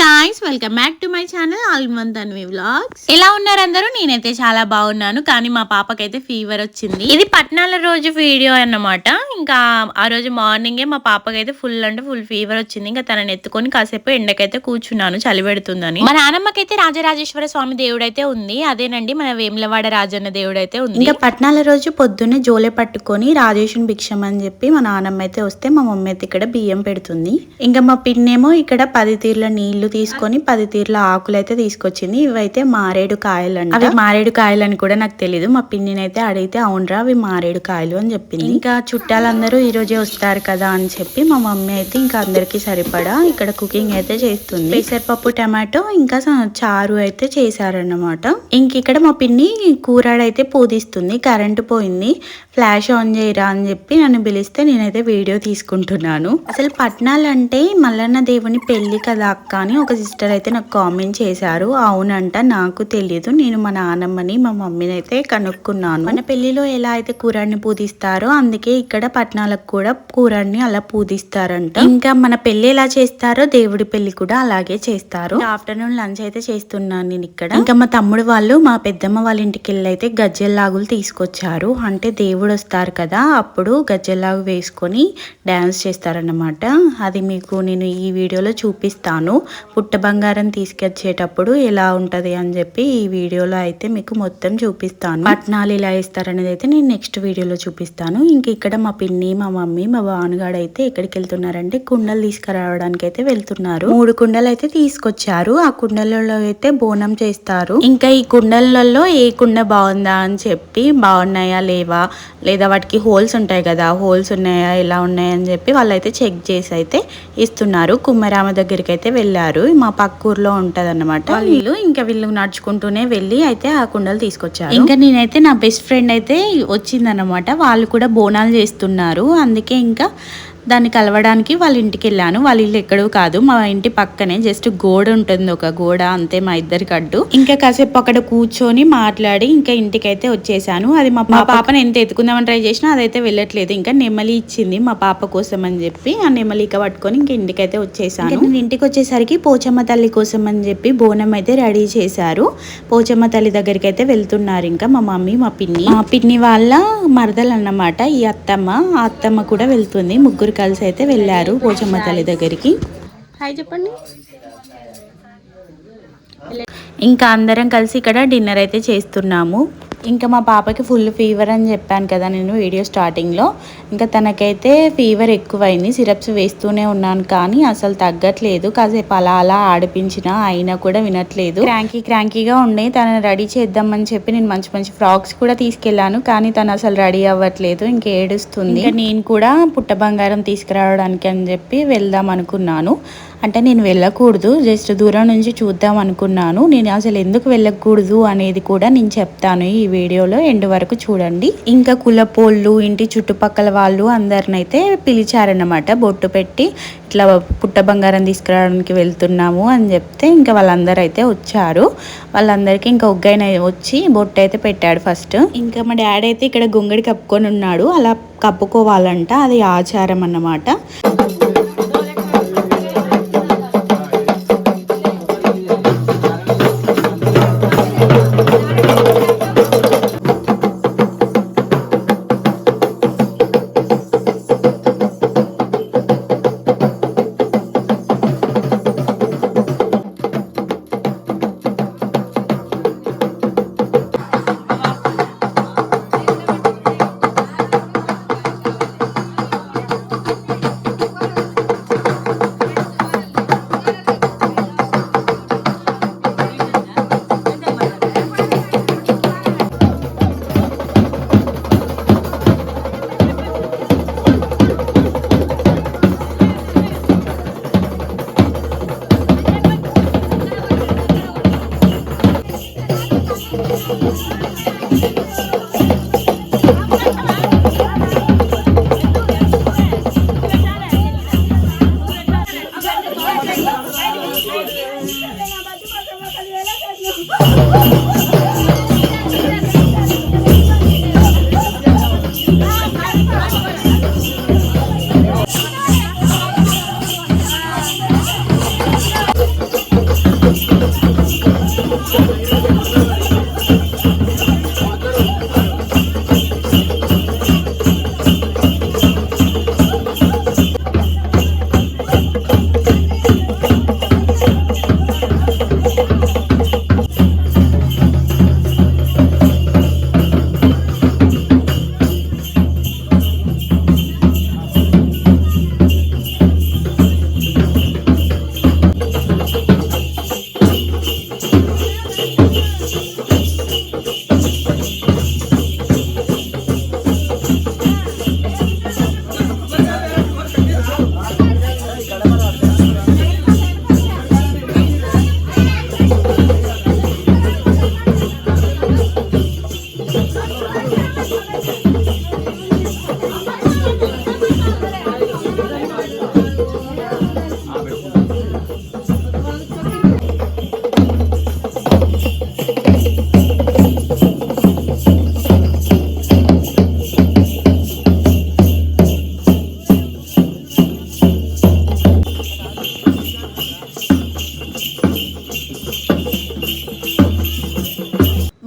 Guys welcome back to my channel ఆల్మంత్ Anvi vlogs. ఎలా ఉన్నారు అందరూ? నేనైతే చాలా బాగున్నాను. కానీ మా పాపకైతే ఫీవర్ వచ్చింది. ఇది పట్నాల రోజు వీడియో అన్నమాట. ఇంకా ఆ రోజు మార్నింగే మా పాపకైతే ఫుల్ అంటే ఫుల్ ఫీవర్ వచ్చింది. ఇంకా తనని ఎత్తుకొని కాసేపు ఎండకైతే కూర్చున్నాను, చలి పెడుతుందని. మా నానమ్మకైతే రాజరాజేశ్వర స్వామి దేవుడైతే ఉంది. అదేనండి మన వేములవాడ రాజన్న దేవుడైతే ఉంది. ఇంకా పట్నాల రోజు పొద్దున్నే జోలే పట్టుకొని రాజేశుని భిక్షం అని చెప్పి మా నానమ్మ అయితే వస్తే మా మమ్మీ అయితే ఇక్కడ బియ్యం పెడుతుంది. ఇంకా మా పిన్నేమో ఇక్కడ 10 తీర్ల నీళ్లు తీసుకొని 10 తీర్ల ఆకులు అయితే తీసుకొచ్చింది. ఇవైతే మారేడు కాయలు అంట. అవి మారేడు కాయలు అని కూడా నాకు తెలియదు. మా పిన్నినైతే అడిగితే అవునరా అవి మారేడు కాయలు అని చెప్పింది. ఇంకా చుట్టాలందరూ ఈ రోజే వస్తారు కదా అని చెప్పి మా మమ్మీ అయితే ఇంకా అందరికి సరిపడా ఇక్కడ కుకింగ్ అయితే చేస్తుంది. పెసరపప్పు టమాటో ఇంకా చారు అయితే చేశారన్నమాట. ఇంక ఇక్కడ మా పిన్ని కూరాడైతే పూదిస్తుంది. కరెంటు పోయింది, ఫ్లాష్ ఆన్ చేయరా అని చెప్పి నన్ను పిలిస్తే నేనైతే వీడియో తీసుకుంటున్నాను. అసలు పట్నాలంటే మల్లన్న దేవుని పెళ్లి కదా అక్క అని ఒక సిస్టర్ అయితే నాకు కామెంట్ చేశారు. అవునంట, నాకు తెలియదు. నేను మా నాన్నమ్మని మా మమ్మీని అయితే కనుక్కున్నాను. మన పెళ్లిలో ఎలా అయితే కూరాడిని పూజిస్తారో అందుకే ఇక్కడ పట్నాలకు కూడా కూరాడిని అలా పూజిస్తారంట. ఇంకా మన పెళ్లి ఎలా చేస్తారో దేవుడి పెళ్లి కూడా అలాగే చేస్తారు. ఆఫ్టర్నూన్ లంచ్ అయితే చేస్తున్నాను నేను ఇక్కడ. ఇంకా మా తమ్ముడు వాళ్ళు మా పెద్దమ్మ వాళ్ళ ఇంటికి వెళ్ళి అయితే గజ్జెల్లాగులు తీసుకొచ్చారు. అంటే దేవుడు వస్తారు కదా అప్పుడు గజ్జెల్లాగు వేసుకొని డాన్స్ చేస్తారన్నమాట. అది మీకు నేను ఈ వీడియోలో చూపిస్తాను. పుట్ట బంగారం తీసుకొచ్చేటప్పుడు ఎలా ఉంటది అని చెప్పి ఈ వీడియోలో అయితే మీకు మొత్తం చూపిస్తాను. పట్నాలు ఇలా వేస్తారనేది అయితే నేను నెక్స్ట్ వీడియోలో చూపిస్తాను. ఇంక ఇక్కడ మా పిన్ని, మా మమ్మీ, మా బానుగాడు అయితే ఎక్కడికి వెళ్తున్నారంటే కుండలు తీసుకురావడానికి అయితే వెళ్తున్నారు. 3 కుండలు అయితే తీసుకొచ్చారు. ఆ కుండలలో అయితే బోనం చేస్తారు. ఇంకా ఈ కుండలలో ఏ కుండ బాగుందా అని చెప్పి బాగున్నాయా లేవా, లేదా వాటికి హోల్స్ ఉంటాయి కదా, హోల్స్ ఉన్నాయా ఎలా ఉన్నాయని చెప్పి వాళ్ళైతే చెక్ చేసి అయితే ఇస్తున్నారు. కుమ్మరామ దగ్గరికి అయితే వెళ్ళారు. మా పక్కూర్లో ఉంటది అన్నమాట. వీళ్ళు నడుచుకుంటూనే వెళ్ళి అయితే ఆ కుండలు తీసుకొచ్చారు. ఇంకా నేనైతే నా బెస్ట్ ఫ్రెండ్ అయితే వచ్చిందన్నమాట. వాళ్ళు కూడా బోనాలు చేస్తున్నారు. అందుకే ఇంకా దాన్ని కలవడానికి వాళ్ళ ఇంటికి వెళ్ళాను. వాళ్ళ ఇల్లు ఎక్కడో కాదు, మా ఇంటి పక్కనే జస్ట్ గోడ ఉంటుంది, ఒక గోడ అంతే మా ఇద్దరికి అడ్డు. ఇంకా కాసేపు అక్కడ కూర్చొని మాట్లాడి ఇంకా ఇంటికైతే వచ్చేసాను. అది మా పాపని ఎంత ఎత్తుకుందామని ట్రై చేసినా అదైతే వెళ్ళట్లేదు. ఇంకా నెమలి ఇచ్చింది మా పాప కోసం అని చెప్పి ఆ నెమలిక పట్టుకొని ఇంకా ఇంటికైతే వచ్చేసాను. నేను ఇంటికి వచ్చేసరికి పోచమ్మ తల్లి కోసం అని చెప్పి బోనం అయితే రెడీ చేశారు. పోచమ్మ తల్లి దగ్గరికి అయితే వెళ్తున్నారు ఇంకా మా మమ్మీ, మా పిన్ని వాళ్ళ మరదలు అన్నమాట ఈ అత్తమ్మ. ఆ అత్తమ్మ కూడా వెళ్తుంది. ముగ్గురు కలిసి అయితే వెళ్ళారు పోచమ్మ తల్లి దగ్గరికి. హాయ్ చెప్పండి. ఇంకా అందరం కలిసి ఇక్కడ డిన్నర్ అయితే చేస్తున్నాము. ఇంకా మా పాపకి ఫుల్ ఫీవర్ అని చెప్పాను కదా నేను వీడియో స్టార్టింగ్లో. ఇంకా తనకైతే ఫీవర్ ఎక్కువైంది. సిరప్స్ వేస్తూనే ఉన్నాను కానీ అసలు తగ్గట్లేదు. కాసేపు అలా అలా ఆడిపించినా అయినా కూడా వినట్లేదు. క్రాంకీగా ఉండే. తనని రెడీ చేద్దామని చెప్పి నేను మంచి మంచి ఫ్రాక్స్ కూడా తీసుకెళ్లాను కానీ తను అసలు రెడీ అవ్వట్లేదు. ఇంకా ఏడుస్తుంది. ఇంకా నేను కూడా పుట్ట బంగారం తీసుకురావడానికి అని చెప్పి వెళ్దాం అనుకున్నాను. అంటే నేను వెళ్ళకూడదు, జస్ట్ దూరం నుంచి చూద్దాం అనుకున్నాను. నేను అసలు ఎందుకు వెళ్ళకూడదు అనేది కూడా నేను చెప్తాను ఈ వీడియోలో, ఎండ్ వరకు చూడండి. ఇంకా కులపోళ్ళు, ఇంటి చుట్టుపక్కల వాళ్ళు అందరినైతే పిలిచారన్నమాట. బొట్టు పెట్టి ఇట్లా పుట్ట బంగారం తీసుకురావడానికి వెళ్తున్నాము అని చెప్తే ఇంకా వాళ్ళందరూ అయితే వచ్చారు. వాళ్ళందరికీ ఇంకా ఒగ్గైన వచ్చి బొట్టు అయితే పెట్టాడు ఫస్ట్. ఇంకా మా డాడీ అయితే ఇక్కడ గొంగడి కప్పుకొని ఉన్నాడు. అలా కప్పుకోవాలంట, అది ఆచారం అన్నమాట.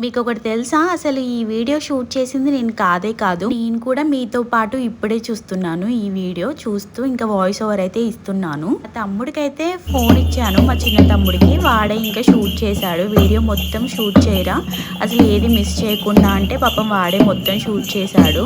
మీకు ఒకటి తెలుసా, అసలు ఈ వీడియో షూట్ చేసింది నేను కాదు, నేను కూడా మీతో పాటు ఇప్పుడే చూస్తున్నాను. ఈ వీడియో చూస్తూ ఇంకా వాయిస్ ఓవర్ అయితే ఇస్తున్నాను. మా తమ్ముడికైతే ఫోన్ ఇచ్చాను, మా చిన్న తమ్ముడికి. వాడే ఇంకా షూట్ చేశాడు. వీడియో మొత్తం షూట్ చేయరా, అసలు ఏది మిస్ చేయకుండా అంటే పాపం వాడే మొత్తం షూట్ చేశాడు.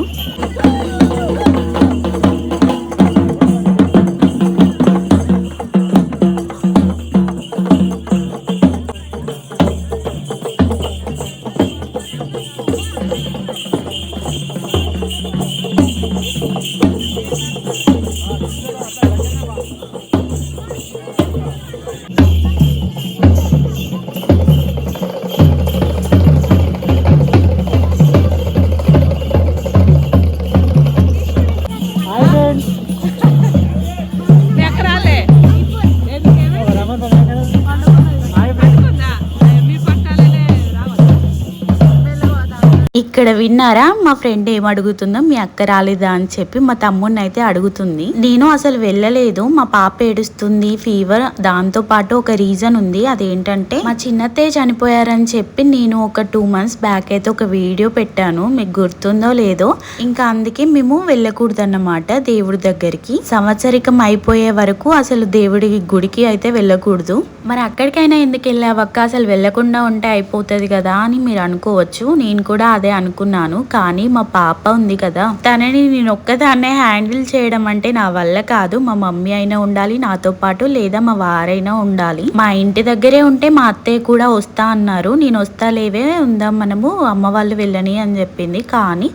ఇక్కడ విన్నారా, మా ఫ్రెండ్ ఏం అడుగుతుందో, మీ అక్క రాలేదా అని చెప్పి మా తమ్ముడిని అయితే అడుగుతుంది. నేను అసలు వెళ్ళలేదు, మా పాప ఏడుస్తుంది, ఫీవర్, దాంతో పాటు ఒక రీజన్ ఉంది. అదేంటంటే మా చిన్నతే చనిపోయారని చెప్పి నేను ఒక 2 months బ్యాక్ అయితే ఒక వీడియో పెట్టాను, మీకు గుర్తుందో లేదో. ఇంకా అందుకే మేము వెళ్ళకూడదన్నమాట దేవుడి దగ్గరికి. సంవత్సరికం అయిపోయే వరకు అసలు దేవుడి గుడికి అయితే వెళ్ళకూడదు. మరి అక్కడికైనా ఎందుకు వెళ్ళావక్క, అసలు వెళ్ళకుండా ఉంటే అయిపోతుంది కదా అని మీరు అనుకోవచ్చు. నేను కూడా అదే అనుకున్నాను. కానీ మా పాప ఉంది కదా, తనని నేను ఒక్కదాన్నే హ్యాండిల్ చేయడం అంటే నా వల్ల కాదు. మా మమ్మీ అయినా ఉండాలి నాతో పాటు, లేదా మా వారైనా ఉండాలి. మా ఇంటి దగ్గరే ఉంటే మా అత్తయ్య కూడా వస్తా అన్నారు. నేను వస్తా లేవే, ఉందాం మనము, అమ్మ వాళ్ళు వెళ్ళని అని చెప్పింది. కానీ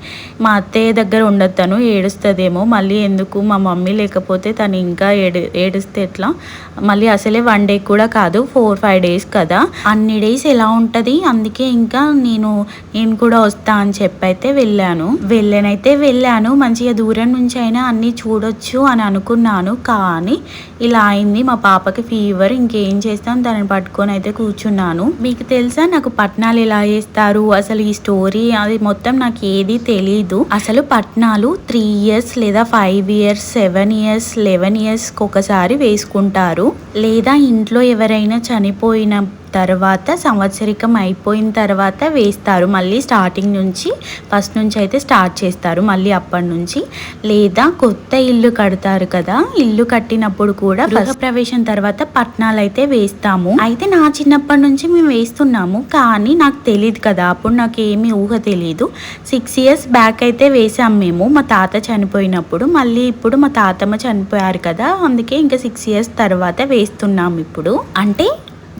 మా అత్తయ్య దగ్గర ఉండొద్దాను, ఏడుస్తుందేమో మళ్ళీ, ఎందుకు మా మమ్మీ లేకపోతే తను ఇంకా ఏడుస్తే ఎట్లా, మళ్ళీ అసలే 1 day కూడా కాదు, 4-5 days కదా, అన్ని డేస్ ఎలా ఉంటది. అందుకే ఇంకా నేను కూడా వస్తా అని చెప్పి అయితే వెళ్ళాను. మంచిగా దూరం నుంచి అయినా అన్ని చూడొచ్చు అని అనుకున్నాను. కానీ ఇలా అయింది, మా పాపకి ఫీవర్. ఇంకేం చేస్తాం, దాన్ని పట్టుకొని అయితే కూర్చున్నాను. మీకు తెలుసా నాకు పట్నాలు ఎలా చేస్తారు, అసలు ఈ స్టోరీ అది మొత్తం నాకు ఏది తెలీదు. అసలు పట్నాలు 3 years లేదా 5 years 7 years 11 years ఒకసారి వేసుకుంటారు. లేదా ఇంట్లో ఎవరైనా చనిపోయిన తర్వాత సంవత్సరికం అయిపోయిన తర్వాత వేస్తారు. మళ్ళీ స్టార్టింగ్ నుంచి ఫస్ట్ నుంచి అయితే స్టార్ట్ చేస్తారు మళ్ళీ అప్పటి నుంచి. లేదా కొత్త ఇల్లు కడతారు కదా, ఇల్లు కట్టినప్పుడు కూడా గృహప్రవేశం తర్వాత పట్నాలు అయితే వేస్తాము. అయితే నా చిన్నప్పటి నుంచి మేము వేస్తున్నాము, కానీ నాకు తెలియదు కదా, అప్పుడు నాకు ఏమీ ఊహ తెలియదు. 6 years బ్యాక్ అయితే వేసాం మేము, మా తాత చనిపోయినప్పుడు. మళ్ళీ ఇప్పుడు మా తాతమ్మ చనిపోయారు కదా, అందుకే ఇంకా 6 years తర్వాత వేస్తున్నాం ఇప్పుడు. అంటే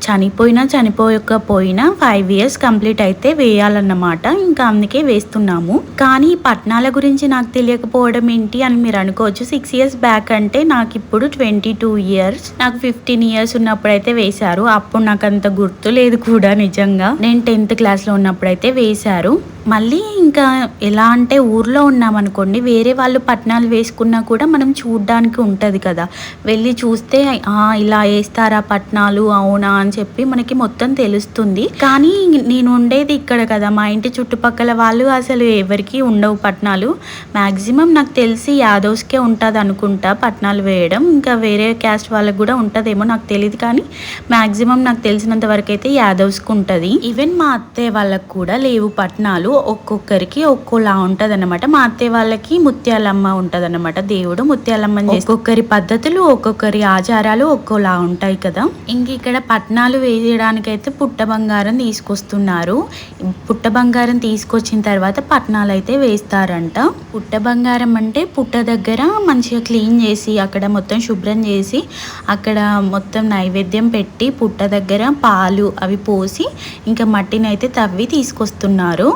చనిపోయకపోయినా 5 years కంప్లీట్ అయితే వేయాలన్నమాట. ఇంకా అందుకే వేస్తున్నాము. కానీ పట్నాల గురించి నాకు తెలియకపోవడం ఏంటి అని మీరు అనుకోవచ్చు. 6 years బ్యాక్ అంటే నాకు ఇప్పుడు 22 years, నాకు 15 years ఉన్నప్పుడు అయితే వేశారు. అప్పుడు నాకు అంత గుర్తు లేదు కూడా, నిజంగా నేను 10th క్లాస్లో ఉన్నప్పుడు అయితే వేశారు. మళ్ళీ ఇంకా ఎలా అంటే ఊర్లో ఉన్నామనుకోండి, వేరే వాళ్ళు పట్నాలు వేసుకున్నా కూడా మనం చూడ్డానికి ఉంటుంది కదా, వెళ్ళి చూస్తే ఇలా వేస్తారా పట్నాలు, అవునా అని అని చెప్పి మనకి మొత్తం తెలుస్తుంది. కానీ నేను ఉండేది ఇక్కడ కదా, మా ఇంటి చుట్టుపక్కల వాళ్ళు అసలు ఎవరికి ఉండవు పట్నాలు. మ్యాక్సిమం నాకు తెలిసి యాదవ్స్కే ఉంటుంది అనుకుంటా పట్నాలు వేయడం. ఇంకా వేరే క్యాస్ట్ వాళ్ళకి కూడా ఉంటుందేమో నాకు తెలియదు, కానీ మ్యాక్సిమం నాకు తెలిసినంత వరకు అయితే యాదవ్స్కి ఉంటుంది. ఈవెన్ మా అత్తయ్య వాళ్ళకి కూడా లేవు పట్నాలు, ఒక్కొక్కరికి ఒక్కోలా ఉంటుంది అనమాట. మా అత్తయ్య వాళ్ళకి ముత్యాలమ్మ ఉంటుంది అనమాట, దేవుడు ముత్యాలమ్మ. ఒక్కొక్కరి పద్ధతులు ఒక్కొక్కరి ఆచారాలు ఒక్కోలా ఉంటాయి కదా. ఇంక ఇక్కడ పట్నాలు వేయడానికైతే పుట్ట బంగారం తీసుకొస్తున్నారు. పుట్ట బంగారం తీసుకొచ్చిన తర్వాత పట్నాలు అయితే వేస్తారంట. పుట్ట బంగారం అంటే పుట్ట దగ్గర మంచిగా క్లీన్ చేసి అక్కడ మొత్తం శుభ్రం చేసి అక్కడ మొత్తం నైవేద్యం పెట్టి పుట్ట దగ్గర పాలు అవి పోసి ఇంకా మట్టిని అయితే తవ్వి తీసుకొస్తున్నారు.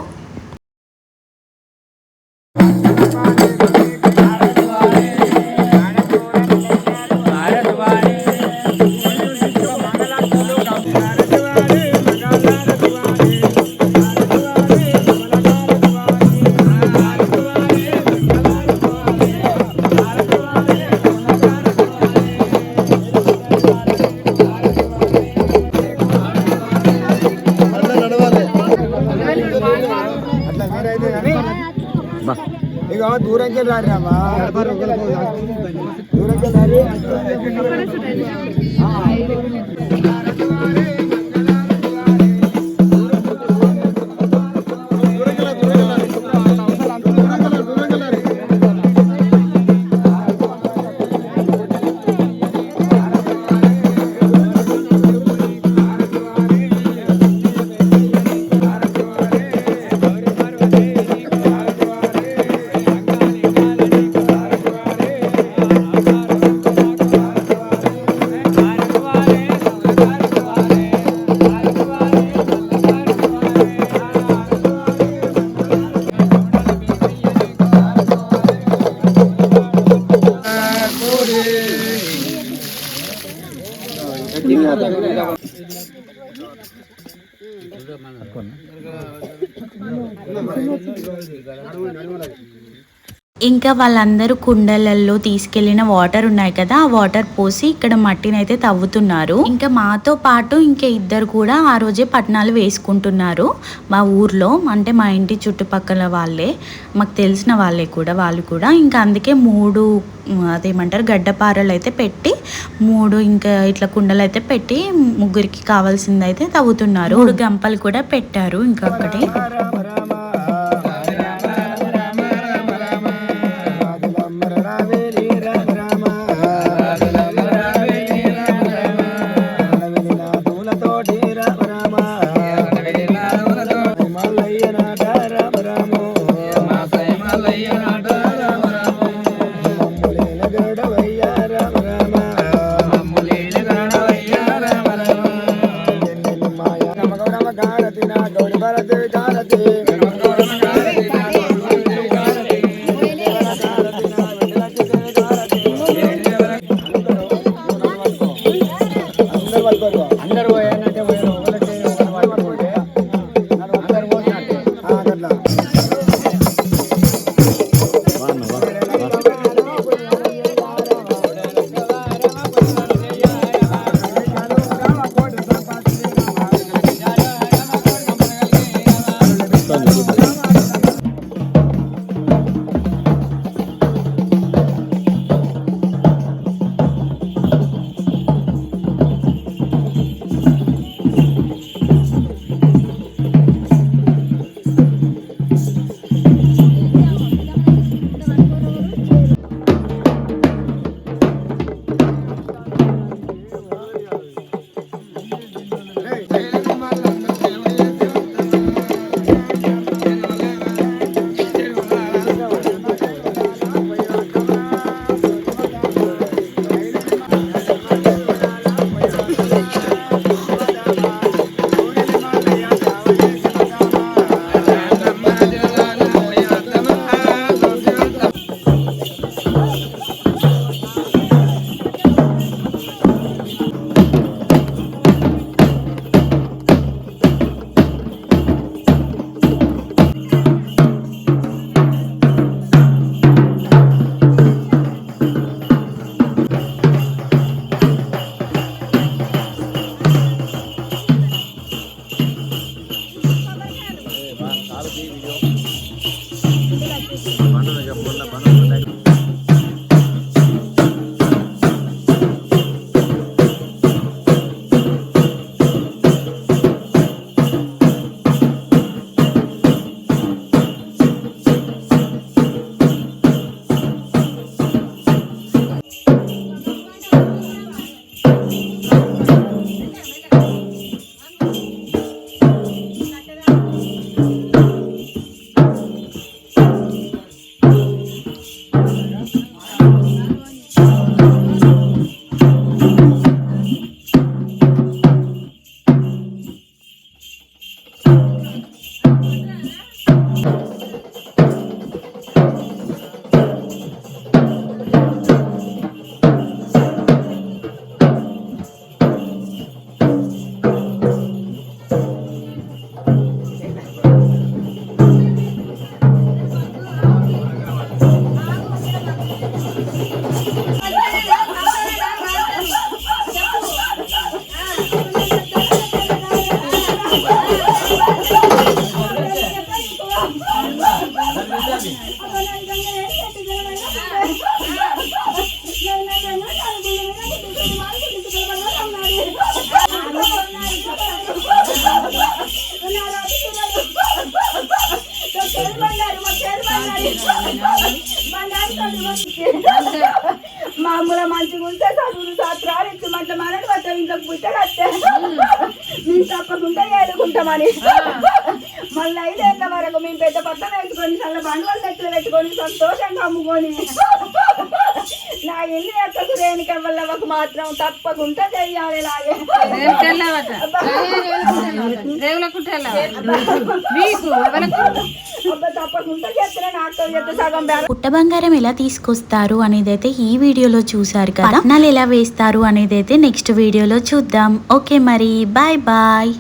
ఇక దూరంకి రామా దూరంకి రారి ఇంకా వాళ్ళందరూ కుండలలో తీసుకెళ్లిన వాటర్ ఉన్నాయి కదా, ఆ వాటర్ పోసి ఇక్కడ మట్టిని అయితే తవ్వుతున్నారు. ఇంకా మాతో పాటు ఇంకా ఇద్దరు కూడా ఆ రోజే పట్నాలు వేసుకుంటున్నారు మా ఊర్లో, అంటే మా ఇంటి చుట్టుపక్కల వాళ్ళే, మాకు తెలిసిన వాళ్ళే కూడా. వాళ్ళు కూడా ఇంకా అందుకే 3 అదేమంటారు గడ్డపారలు అయితే పెట్టి 3 ఇంకా ఇట్లా కుండలు అయితే పెట్టి ముగ్గురికి కావాల్సింది అయితే తవ్వుతున్నారు. 3 గంపలు కూడా పెట్టారు ఇంకా అక్కడే. చేస్తే మేము తప్పకుండా ఏడుకుంటామని మళ్ళీ 5 ఏళ్ళ వరకు మేము పెద్ద పట్టం వేసుకొని చాలా బండవాళ్ళు తెచ్చులు పెట్టుకొని సంతోషంగా అమ్ముకొని నా ఇల్లు ఎక్కకు రేణుక వల్లవకు మాత్రం తప్పకుండా చెయ్యాలి ఇలాగే తప్పకుండా చెప్తున్నా నాకు చెప్తే సగం పుట్ట బంగారం ఎలా తీసుకొస్తారు అనేది అయితే ఈ వీడియోలో చూసారు కదా. పట్నాలు ఎలా వేస్తారు అనేది అయితే నెక్స్ట్ వీడియోలో చూద్దాం. ఓకే మరి బాయ్ బాయ్.